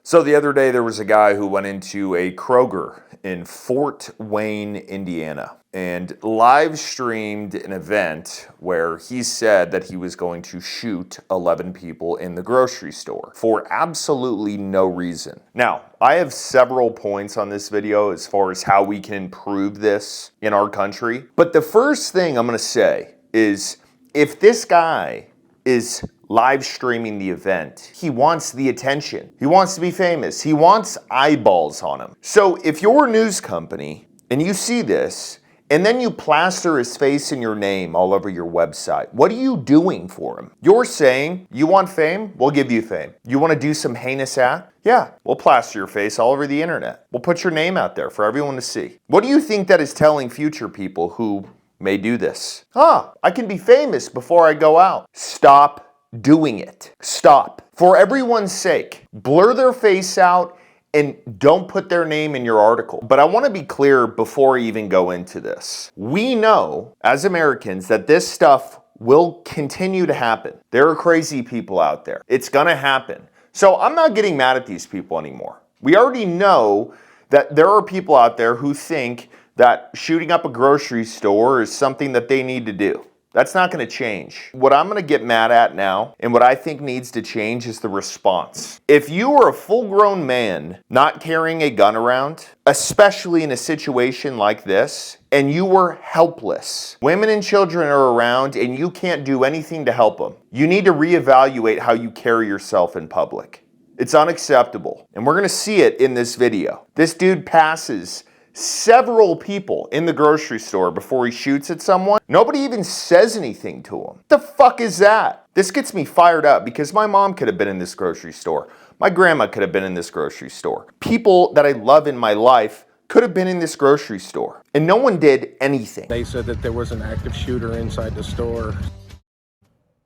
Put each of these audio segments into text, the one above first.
So the other day there was a guy who went into a Kroger in Fort Wayne, Indiana, and live streamed an event where he said that he was going to shoot 11 people in the grocery store for absolutely no reason. Now, I have several points on this video as far as how we can improve this in our country. But the first thing I'm gonna say is, if this guy is live streaming the event, he wants the attention. He wants to be famous. He wants eyeballs on him. So if you're a news company and you see this, and then you plaster his face and your name all over your website, what are you doing for him? You're saying, you want fame? We'll give you fame. You want to do some heinous act? Yeah, we'll plaster your face all over the internet. We'll put your name out there for everyone to see. What do you think that is telling future people who may do this? I can be famous before I go out. Stop doing it. Stop. For everyone's sake, blur their face out and don't put their name in your article. But I want to be clear before I even go into this. We know as Americans that this stuff will continue to happen. There are crazy people out there. It's gonna happen. So I'm not getting mad at these people anymore. We already know that there are people out there who think that shooting up a grocery store is something that they need to do. That's not going to change. What I'm going to get mad at now, and what I think needs to change, is the response. If you are a full-grown man not carrying a gun around, especially in a situation like this, and you were helpless, women and children are around and you can't do anything to help them, you need to reevaluate how you carry yourself in public. It's unacceptable. And we're going to see it in this video. This dude passes several people in the grocery store before he shoots at someone. Nobody even says anything to him. What the fuck is that? This gets me fired up because my mom could have been in this grocery store. My grandma could have been in this grocery store. People that I love in my life could have been in this grocery store. And no one did anything. They said that there was an active shooter inside the store.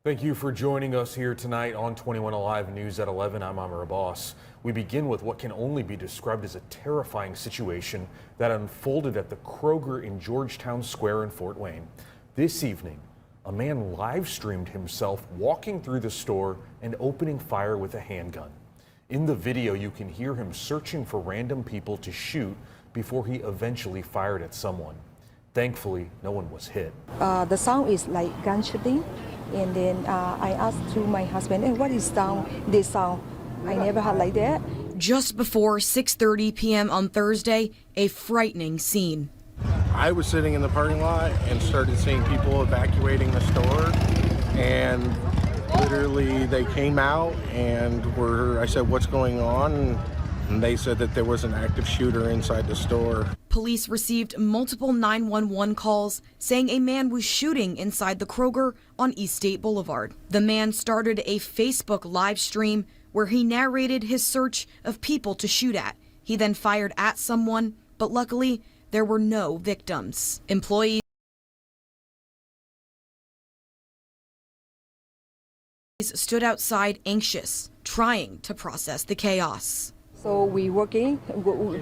Thank you for joining us here tonight on 21 Alive News at 11. I'm Amar Abbas. We begin with what can only be described as a terrifying situation that unfolded at the Kroger in Georgetown Square in Fort Wayne. This evening, a man live streamed himself walking through the store and opening fire with a handgun. In the video, you can hear him searching for random people to shoot before he eventually fired at someone. Thankfully, no one was hit. The sound is like gun shooting, and then I asked to my husband, hey, what is this sound? I never had like that. Just before 6:30 p.m. on Thursday, a frightening scene. I was sitting in the parking lot and started seeing people evacuating the store, and literally they came out and I said, what's going on? And they said that there was an active shooter inside the store. Police received multiple 911 calls saying a man was shooting inside the Kroger on East State Boulevard. The man started a Facebook live stream where he narrated his search of people to shoot at. He then fired at someone, but luckily there were no victims. Employees stood outside anxious, trying to process the chaos. So we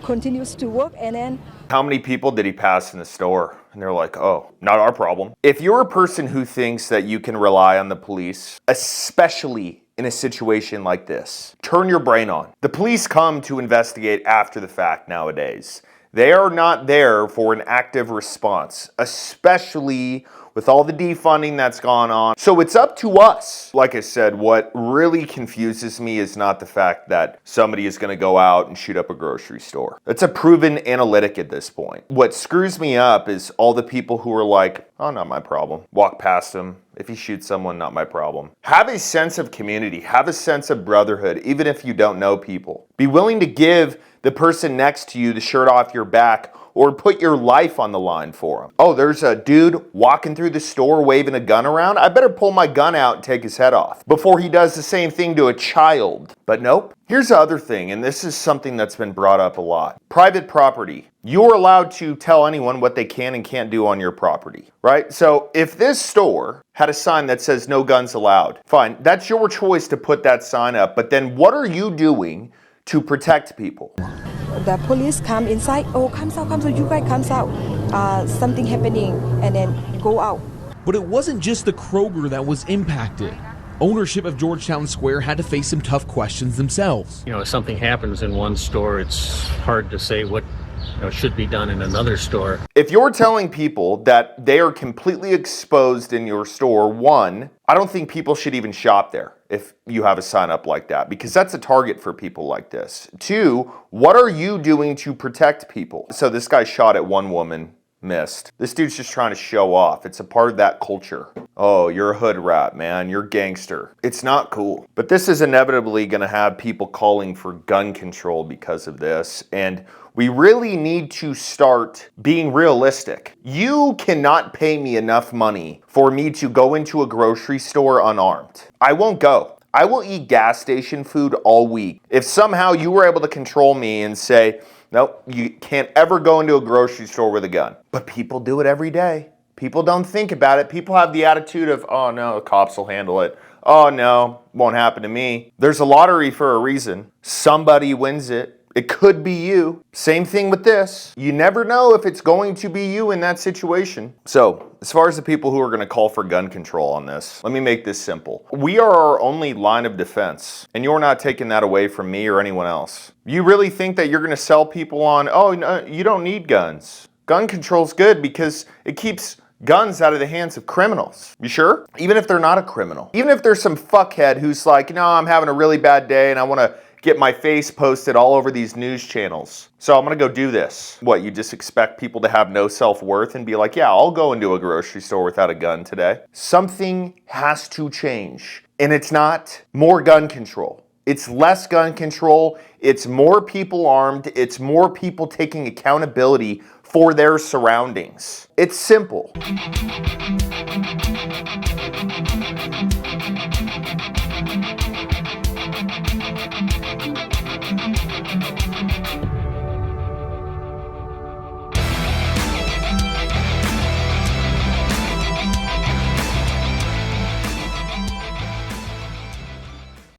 continues to work, and then... How many people did he pass in the store? And they're like, oh, not our problem. If you're a person who thinks that you can rely on the police, especially in a situation like this, turn your brain on. The police come to investigate after the fact nowadays. They are not there for an active response, especially with all the defunding that's gone on. So it's up to us. Like I said, what really confuses me is not the fact that somebody is gonna go out and shoot up a grocery store. That's a proven analytic at this point. What screws me up is all the people who are like, oh, not my problem. Walk past him. If he shoots someone, not my problem. Have a sense of community. Have a sense of brotherhood, even if you don't know people. Be willing to give the person next to you the shirt off your back or put your life on the line for him. Oh, there's a dude walking through the store waving a gun around. I better pull my gun out and take his head off before he does the same thing to a child. But nope. Here's the other thing, and this is something that's been brought up a lot. Private property. You're allowed to tell anyone what they can and can't do on your property, right? So if this store had a sign that says no guns allowed, fine, that's your choice to put that sign up, but then what are you doing to protect people? The police come inside, oh, comes out, you guys comes out, something happening, and then go out. But it wasn't just the Kroger that was impacted. ownership of Georgetown Square had to face some tough questions themselves. If something happens in one store, it's hard to say what should be done in another store. If you're telling people that they are completely exposed in your store, one, I don't think people should even shop there if you have a sign up like that, because that's a target for people like this. Two, what are you doing to protect people? So this guy shot at one woman, missed. This dude's just trying to show off. It's a part of that culture. Oh, you're a hood rat, man. You're gangster. It's not cool. But this is inevitably going to have people calling for gun control because of this. And we really need to start being realistic. You cannot pay me enough money for me to go into a grocery store unarmed. I won't go. I will eat gas station food all week. If somehow you were able to control me and say, nope, you can't ever go into a grocery store with a gun. But people do it every day. People don't think about it. People have the attitude of, oh no, the cops will handle it. Oh no, won't happen to me. There's a lottery for a reason. Somebody wins it. It could be you. Same thing with this. You never know if it's going to be you in that situation. So, as far as the people who are going to call for gun control on this, let me make this simple. We are our only line of defense, and you're not taking that away from me or anyone else. You really think that you're going to sell people on, oh, no, you don't need guns. Gun control's good because it keeps guns out of the hands of criminals. You sure? Even if they're not a criminal. Even if there's some fuckhead who's like, no, I'm having a really bad day and I want to get my face posted all over these news channels, so I'm gonna go do this. What, you just expect people to have no self-worth and be like, yeah, I'll go into a grocery store without a gun today? Something has to change. And it's not more gun control. It's less gun control. It's more people armed. It's more people taking accountability for their surroundings. It's simple.